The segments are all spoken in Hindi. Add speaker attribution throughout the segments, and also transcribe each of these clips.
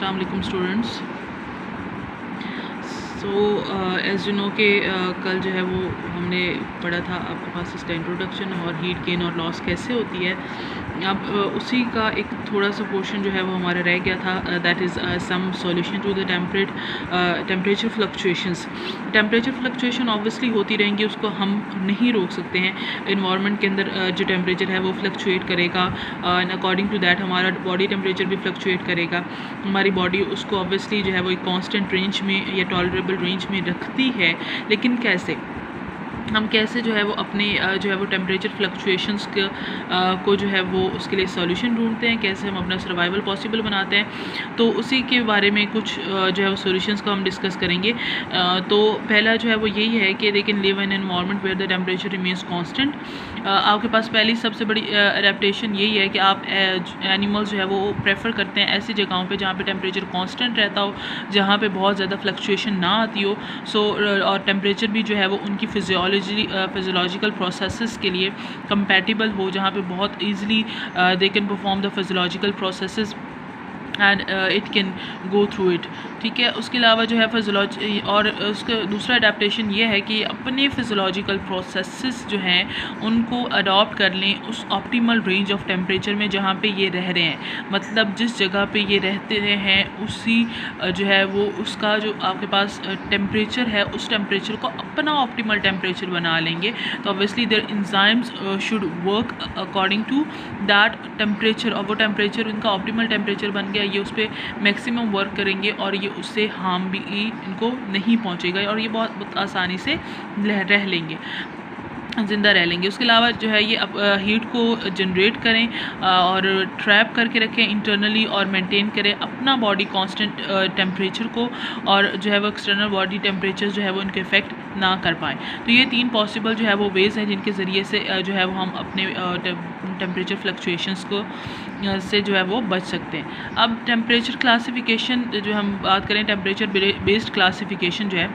Speaker 1: अस्सलाम वालेकुम students. So as you know कि कल जो है वो हमने पढ़ा था आपके पास इसका इंट्रोडक्शन और हीट गेन और लॉस कैसे होती है। अब उसी का एक थोड़ा सा पोर्शन जो है वो हमारा रह गया था, that is some solution to the temperature fluctuations. Temperature fluctuation obviously होती रहेंगी, उसको हम नहीं रोक सकते हैं। इन्वायरमेंट के अंदर जो टेम्परेचर है वो फ्लक्चुएट करेगा एंड अकॉर्डिंग टू दैट हमारा बॉडी टेम्परेचर भी फ्लक्चुएट करेगा। हमारी बॉडी उसको ऑब्वियसली जो है वो एक कांस्टेंट रेंज में या टॉलरेबल रेंज में रखती है, लेकिन कैसे हम कैसे जो है वो अपने जो है वो टेम्परेचर फ्लक्चुएशंस को जो है वो उसके लिए सॉल्यूशन ढूंढते हैं, कैसे हम अपना सर्वाइवल पॉसिबल बनाते हैं। तो उसी के बारे में कुछ जो है वो सॉल्यूशंस को हम डिस्कस करेंगे। तो पहला जो है वो यही है कि they can live in environment where the temperature remains constant. आपके पास पहली सबसे बड़ी एडेप्टेशन यही है कि आप एनिमल्स जो है वो प्रेफर करते हैं ऐसी जगहों पे जहाँ पे टेम्परेचर कांस्टेंट रहता हो, जहाँ पे बहुत ज़्यादा फ्लक्चुएशन ना आती हो। और टेम्परेचर भी जो है वो उनकी फिजियोलॉजिकल प्रोसेसेस के लिए कंपैटिबल हो, जहाँ पे बहुत easily they can perform the physiological processes and it can go through it. ठीक है, उसके अलावा जो है फिजियोलॉजी और उसका दूसरा अडेप्टेशन ये है कि अपने फिजियोलॉजिकल प्रोसेसेस जो हैं उनको अडॉप्ट कर लें उस ऑप्टिमल रेंज ऑफ टेम्परेचर में जहाँ पे ये रह रहे हैं। मतलब जिस जगह पे ये रहते हैं उसी जो है वो उसका जो आपके पास टेम्परेचर है उस टेम्परेचर को अपना ऑप्टिमल टेम्परेचर बना लेंगे। तो obviously their enzymes should work according to that temperature, और वो टेम्परेचर उनका ऑप्टिमल टेम्परेचर बन गया, ये उस पर मैक्सिमम वर्क करेंगे और ये उससे हार्म भी इनको नहीं पहुंचेगा और ये बहुत आसानी से रह लेंगे, ज़िंदा रह लेंगे। उसके अलावा जो है ये हीट को जनरेट करें और ट्रैप करके रखें इंटरनली और मेंटेन करें अपना बॉडी कांस्टेंट टेम्परेचर को, और जो है वो एक्सटर्नल बॉडी टेम्परेचर जो है वो इनके इफेक्ट ना कर पाएँ। तो ये 3 पॉसिबल जो है वो वेज़ हैं जिनके ज़रिए से जो है वो हम अपने टेम्परेचर फ्लक्चुएशंस को से जो है वो बच सकते हैं। अब टेम्परेचर क्लासिफिकेशन जो हम बात करें, टेम्परेचर बेस्ड क्लासिफिकेशन जो है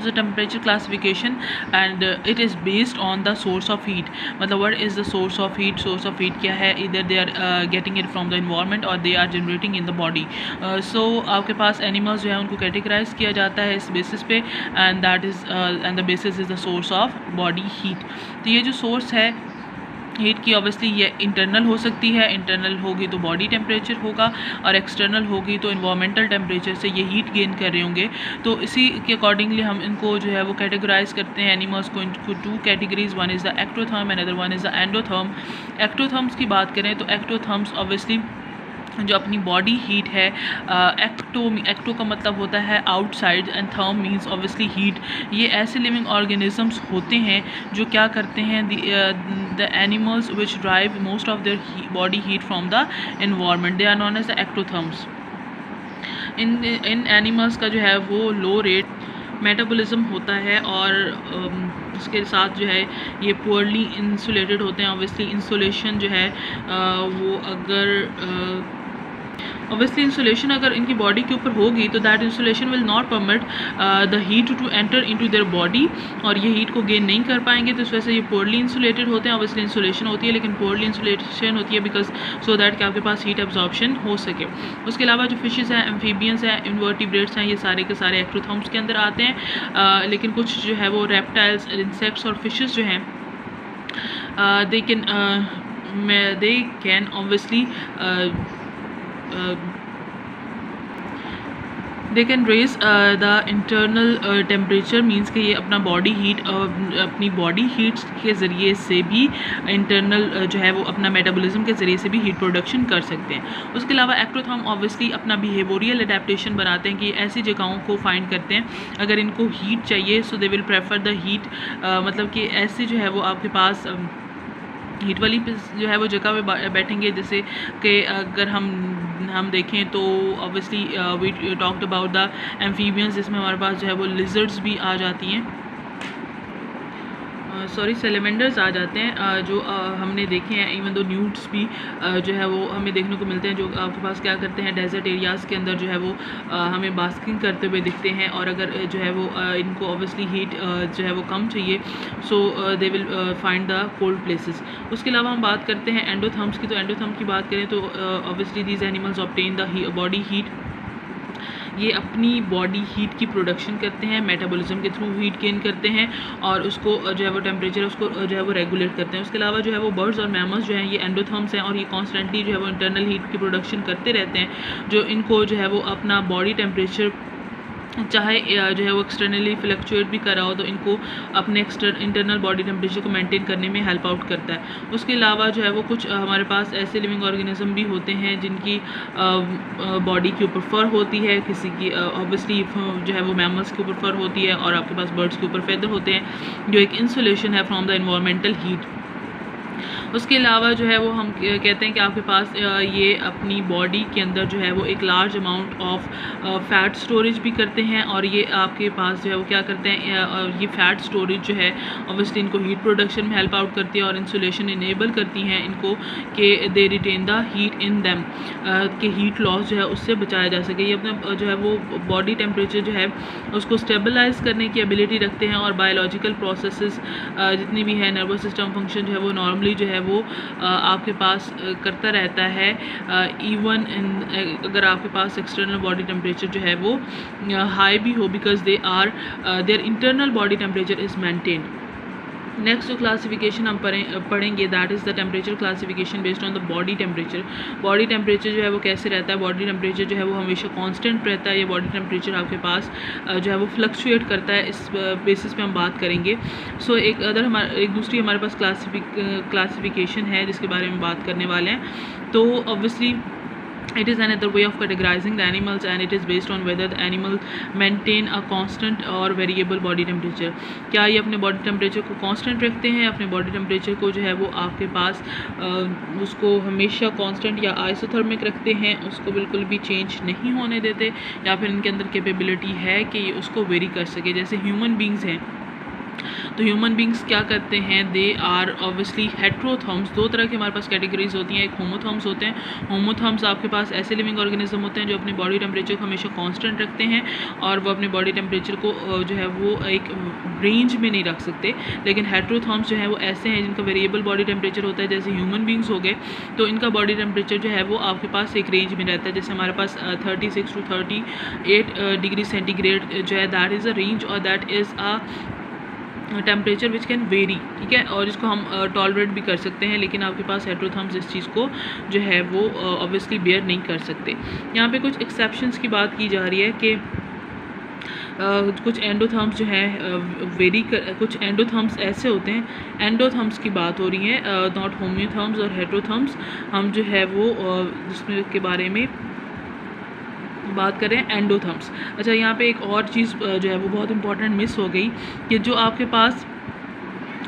Speaker 1: so temperature classification and it is based on the source of heat। मतलब what is the source of heat? source of heat क्या है? either they are getting it from the environment or they are generating in the body। so आपके पास animals जो है उनको categorize किया जाता है इस basis पे and that is and the basis is the source of body heat। तो ये जो source है हीट की ऑब्वियसली ये इंटरनल हो सकती है, इंटरनल होगी तो बॉडी टेम्परेचर होगा और एक्सटर्नल होगी तो इन्वायरमेंटल टेम्परेचर से ये हीट गेन कर रहे होंगे। तो इसी के अकॉर्डिंगली हम इनको जो है वो कैटेगराइज करते हैं एनिमल्स को इनको 2 categories, one is the ectotherm and other one is the endotherm. Ectotherms की बात करें तो एक्टोथर्म्स ऑब्वियसली जो अपनी बॉडी हीट है, एक्टो का मतलब होता है outside and therm means obviously heat. ये ऐसे लिविंग ऑर्गेनिजम्स होते हैं जो क्या करते हैं, the animals which drive most of their body heat from the environment, they are known as the ectotherms. इन एनिमल्स का जो है वो लो रेट मेटाबॉलिज्म होता है और उसके साथ जो है ये पुअरली इंसुलेटेड होते हैं। ऑब्वियसली इंसुलेशन जो है वो अगर ऑब्वियसली इंसुलेशन अगर इनकी बॉडी के ऊपर होगी तो that insulation will not permit the heat to enter into their body, और ये हीट को गेन नहीं कर पाएंगे। तो इस वजह से ये पोरली इंसुलेटेड होते हैं। ऑब्वियसली इंसुलेशन होती है लेकिन पोरली इंसुलेशन होती है बिकॉज सो दैट कि आपके पास हीट एब्जॉर्प्शन हो सके। उसके अलावा जो फिशेज़ हैं, एम्फीबियंस हैं, इन्वर्टिब्रेट्स हैं, ये सारे के सारे एक्टोथर्म्स के अंदर आते हैं। लेकिन कुछ जो है वो रेप्टाइल्स, इंसेक्ट्स और फिशेज़ जो हैं they can obviously they can raise the internal temperature, means कि ये अपना बॉडी हीट अपनी बॉडी हीट के ज़रिए से भी इंटरनल जो है वो अपना मेटाबॉलिज्म के ज़रिए से भी हीट प्रोडक्शन कर सकते हैं। उसके अलावा एक्टोथर्म ऑब्वियसली अपना बिहेवियरल अडेप्टेशन बनाते हैं कि ऐसी जगहों को फाइंड करते हैं अगर इनको हीट चाहिए, so they will prefer the heat. मतलब कि ऐसी जो है वो आपके पास हीट वाली जो है वो जगह पे बैठेंगे, जैसे कि अगर हम देखें तो obviously we talked about the amphibians, जिसमें हमारे पास जो है वो लिजर्ड्स भी आ जाती हैं, सैलेमेंडर्स आ जाते हैं जो हमने देखे हैं। इवन दो न्यूट्स भी जो है वो हमें देखने को मिलते हैं, जो आपके पास क्या करते हैं डेजर्ट एरियाज़ के अंदर जो है वो हमें बास्किंग करते हुए दिखते हैं। और अगर जो है वो इनको ऑब्वियसली हीट जो है वो कम चाहिए, so they will find the cold places. उसके अलावा हम बात करते हैं एंडोथर्म्स की। तो एंडोथर्म की बात करें तो obviously these animals obtain the body heat ये अपनी बॉडी हीट की प्रोडक्शन करते हैं, मेटाबॉलिज्म के थ्रू हीट गेन करते हैं और उसको जो है वो टेम्परेचर उसको जो है वो रेगुलेट करते हैं। उसके अलावा जो है वो बर्ड्स और मैमल्स जो हैं ये एंडोथर्म्स हैं और ये कॉन्स्टेंटली जो है वो इंटरनल हीट की प्रोडक्शन करते रहते हैं, जो इनको जो है वो अपना बॉडी टेम्परेचर चाहे जो है वो एक्सटर्नली फ्लक्चुएट भी करा हो तो इनको अपने इंटरनल बॉडी टेम्परेचर को मेंटेन करने में हेल्प आउट करता है। उसके अलावा जो है वो कुछ हमारे पास ऐसे लिविंग ऑर्गेनिज्म भी होते हैं जिनकी बॉडी के ऊपर फर होती है, किसी की ऑब्वियसली जो है वो मैमल्स के ऊपर फर होती है और आपके पास बर्ड्स के ऊपर फेदर होते हैं, जो एक इंसुलेशन है फ्रॉम द एनवायरमेंटल हीट। उसके अलावा जो है वो हम कहते हैं कि आपके पास ये अपनी बॉडी के अंदर जो है वो एक large amount of fat storage भी करते हैं और ये आपके पास जो है वो क्या करते हैं, ये फ़ैट स्टोरेज जो है ऑब्वियसली इनको हीट प्रोडक्शन में हेल्प आउट करती है और इंसुलेशन इनेबल करती हैं इनको कि they retain the heat in them, कि हीट लॉस जो है उससे बचाया जा सके। ये अपना जो है वो बॉडी टेम्परेचर जो है उसको स्टेबलाइज करने की एबिलिटी रखते हैं और बायोलॉजिकल प्रोसेसेस जितनी भी है, नर्वस सिस्टम फंक्शन जो है वो नॉर्मली जो है वो आपके पास करता रहता है। इवन अगर आपके पास एक्सटर्नल बॉडी टेम्परेचर जो है वो हाई भी हो, because their internal body temperature is maintained. Next जो क्लासिफिकेशन हम पढ़ेंगे that is the temperature classification based on the body temperature. Body temperature जो है वो कैसे रहता है, बॉडी टेम्परेचर जो है वो हमेशा कांस्टेंट रहता है, ये बॉडी टेम्परेचर आपके पास जो है वो फ्लक्चुएट करता है, इस बेसिस पे हम बात करेंगे। सो एक दूसरी हमारे पास क्लासिफिकेशन है जिसके बारे में बात करने वाले हैं। तो obviously it is another way of categorizing the animals and it is based on whether the animal maintain a constant or variable body temperature। क्या ये अपने बॉडी टेम्परेचर को कांस्टेंट रखते हैं, अपने बॉडी टेम्परेचर को जो है वो आपके पास उसको हमेशा कांस्टेंट या आइसोथर्मिक रखते हैं, उसको बिल्कुल भी चेंज नहीं होने देते, या फिर इनके अंदर कैपेबिलिटी है कि ये उसको वेरी कर सके। जैसे ह्यूमन बींग्स हैं, तो ह्यूमन बींग्स क्या करते हैं, दे आर ऑब्वियसली हेट्रोथर्म्स। दो तरह की हमारे पास कैटेगरीज होती हैं, एक होमोथर्म्स होते हैं। होमोथर्म्स आपके पास ऐसे लिविंग ऑर्गेनिज्म होते हैं जो अपनी बॉडी टेम्परेचर को हमेशा कांस्टेंट रखते हैं और वो अपने बॉडी टेम्परेचर को जो है वो एक रेंज में नहीं रख सकते। लेकिन हेट्रोथर्म्स जो है वो ऐसे हैं जिनका वेरिएबल बॉडी टेम्परेचर होता है, जैसे ह्यूमन बींग्स हो गए, तो इनका बॉडी टेम्परेचर जो है वो आपके पास एक रेंज में रहता है। जैसे हमारे पास 36 to 38 डिग्री सेंटीग्रेड जो है दैट इज़ अ रेंज और that is a temperature which can very, ठीक है, और इसको हम टॉलरेट भी कर सकते हैं। लेकिन आपके पास हेट्रोथर्म्स इस चीज़ को जो है वो ऑब्वियसली बेयर नहीं कर सकते। यहाँ पे कुछ एक्सेप्शंस की बात की जा रही है कि कुछ एंडोथर्म्स जो हैं कुछ एंडोथर्म्स ऐसे होते हैं, एंडोथर्म्स की बात हो रही है, नॉट होम्योथर्म्स और हेट्रोथर्म्स। हम जो है वो जिसमें के बारे में बात करें एंडोथर्म्स। अच्छा, यहाँ पे एक और चीज़ जो है वो बहुत इंपॉर्टेंट मिस हो गई कि जो आपके पास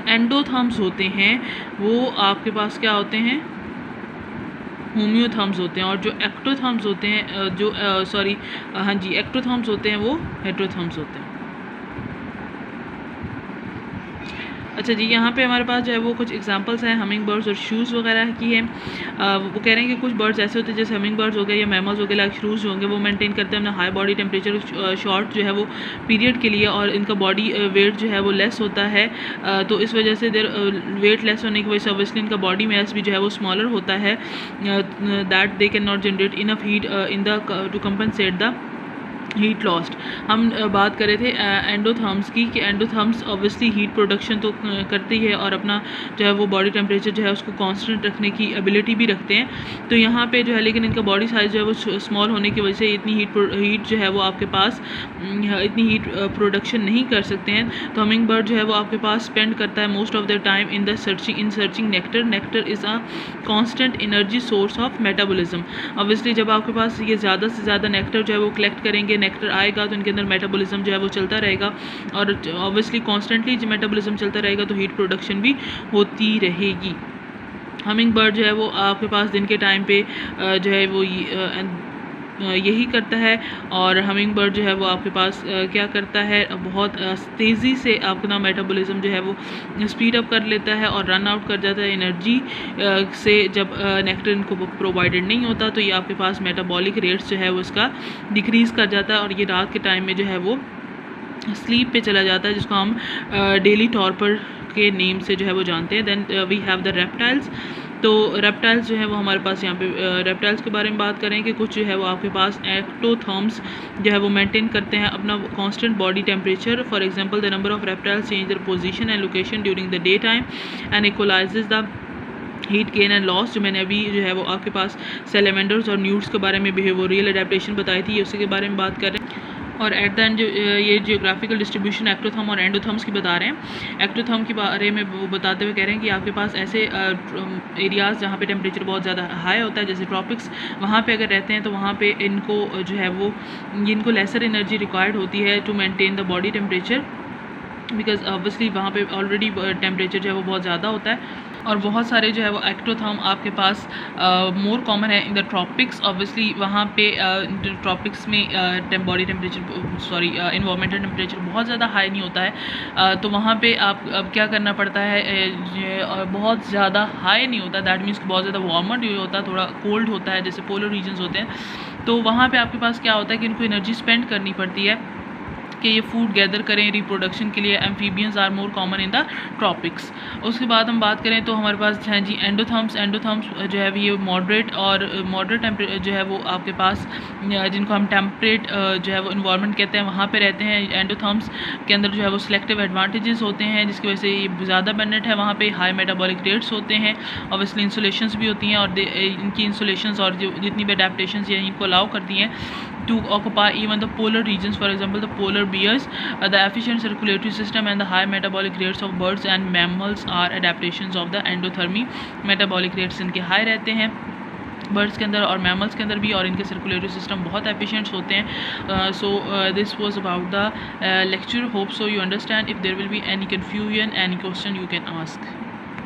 Speaker 1: एंडोथर्म्स होते हैं वो आपके पास क्या होते हैं, होम्योथर्म्स होते हैं, और जो एक्टोथर्म्स होते हैं एक्टोथर्म्स होते हैं वो हेट्रोथर्म्स होते हैं। अच्छा जी, यहाँ पे हमारे पास जो है वो कुछ एग्जांपल्स हैं हमिंग बर्ड्स और शूज़ वगैरह की है। वो कह रहे हैं कि कुछ बर्ड्स ऐसे होते हैं जैसे हमिंग बर्ड्स हो गए या मैमल्स हो गए, लाइक शूज़ होंगे, वो मेंटेन करते हैं अपना हाई बॉडी टेम्परेचर शॉर्ट जो है वो पीरियड के लिए, और इनका बॉडी वेट जो है वो लेस होता है। तो इस वजह से देर वेट लेस होने की वजह से ऑब्वियसली इनका बॉडी मास भी जो है वो स्मॉलर होता है, that they can not generate enough heat in the two compensate the heat lost. हम बात कर रहे थे एंडोथर्म्स की कि एंडोथर्म्स ऑब्वियसली हीट प्रोडक्शन तो करती है और अपना जो है वो बॉडी टेम्परेचर जो है उसको कांस्टेंट रखने की एबिलिटी भी रखते हैं। तो यहाँ पे जो है लेकिन इनका बॉडी साइज़ जो है वो स्मॉल होने की वजह से इतनी हीट जो है वो आपके पास इतनी हीट प्रोडक्शन नहीं कर सकते हैं। तो हमिंग बर्ड जो है वो आपके पास स्पेंड करता है most of the time in searching nectar. Nectar is a constant energy source of metabolism. Obviously जब आपके पास ये ज़्यादा से ज़्यादा नेक्टर जो है वो कलेक्ट करेंगे, नेक्टर आएगा तो इनके अंदर मेटाबॉलिज्म जो है वो चलता रहेगा, और ऑब्वियसली कॉन्स्टेंटली जो मेटाबॉलिज्म चलता रहेगा तो हीट प्रोडक्शन भी होती रहेगी। हमिंग बर्ड जो है वो आपके पास दिन के टाइम पे जो है वो यही करता है, और हमिंग बर्ड जो है वो आपके पास क्या करता है, बहुत तेज़ी से अपना मेटाबॉलिज्म जो है वो स्पीड अप कर लेता है और रन आउट कर जाता है एनर्जी से। जब नेक्टर इनको प्रोवाइडेड नहीं होता तो ये आपके पास मेटाबॉलिक रेट्स जो है वो इसका डिक्रीज़ कर जाता है, और ये रात के टाइम में जो है वो स्लीप पे चला जाता है, जिसको हम डेली टॉर्पर के नेम से जो है वो जानते हैं। Then we have the reptiles. तो रेप्टाइल्स जो है वो हमारे पास यहाँ पे रेप्टाइल्स के बारे में बात करें कि कुछ जो है वो आपके पास एक्टोथर्म्स जो है वो मेंटेन करते हैं अपना constant body temperature. For example the number of reptiles change their position and location during the day time and equalises the heat gain and loss. जो मैंने अभी जो है वो आपके पास सैलेमेंडर्स और न्यूट्स के बारे में बिहेवियरल एडेप्टेशन बताई थी, उसी के बारे में बात कर रहे हैं। और एट द एंड जो ये जियोग्राफिकल डिस्ट्रीब्यूशन एक्टोथर्म और एंडोथर्म्स की बता रहे हैं। एक्टोथर्म के बारे में वो बताते हुए कह रहे हैं कि आपके पास ऐसे एरियाज़ जहाँ पे टेम्परेचर बहुत ज़्यादा हाई होता है, जैसे ट्रॉपिक्स, वहाँ पे अगर रहते हैं तो वहाँ पे इनको जो है वो इनको लेसर एनर्जी रिक्वायर्ड होती है to maintain the body temperature, because obviously वहाँ पे ऑलरेडी टेम्परेचर जो है वो बहुत ज़्यादा होता है। और बहुत सारे जो है वो एक्टोथर्म आपके पास मोर कॉमन है इन द ट्रॉपिक्स। ऑब्वियसली वहाँ पे ट्रॉपिक्स में बॉडी टेम्परेचर इन्वायरमेंटल टेम्परेचर बहुत ज़्यादा हाई नहीं होता है, तो वहाँ पे आप अब क्या करना पड़ता है, बहुत ज़्यादा हाई नहीं होता, दैट मीन्स बहुत ज़्यादा वार्मर नहीं होता, थोड़ा कोल्ड होता है, जैसे पोलर रीजन्स होते हैं। तो वहाँ पे आपके पास क्या होता है कि इनको एनर्जी स्पेंड करनी पड़ती है कि ये फूड गैदर करें रिप्रोडक्शन के लिए। Amphibians are more common in the tropics. उसके बाद हम बात करें तो हमारे पास हैं जी एंडोथर्म्स। एंडोथर्म्स जो है ये मॉडरेट टेम्परेचर जो है वो आपके पास जिनको हम टेम्परेट जो है वो इन्वायरमेंट कहते हैं, वहाँ पे रहते हैं। एंडोथर्म्स के अंदर जो है वो सिलेक्टिव एडवांटेजेस होते हैं, जिसकी वजह से ये ज़्यादा बेनिफिट है। वहाँ पे हाई मेटाबॉलिक रेट्स होते हैं, ऑब्वियसली इंसुलेशंस भी होती हैं, और इनकी इंसुलेशंस और जो जितनी भी अडेप्टेशंस ये इनको अलाउ करती हैं to occupy even the polar regions. For example, the polar bears, the efficient circulatory system and the high metabolic rates of birds and mammals are adaptations of the endothermy. metabolic rates इनके high रहते हैं बर्ड्स के अंदर और मैमल्स के अंदर भी, और इनके सर्कुलेटरी सिस्टम बहुत एफिशिएंट्स होते हैं। So this was about the lecture. Hope so you understand. If there will be any confusion, any question, you can ask.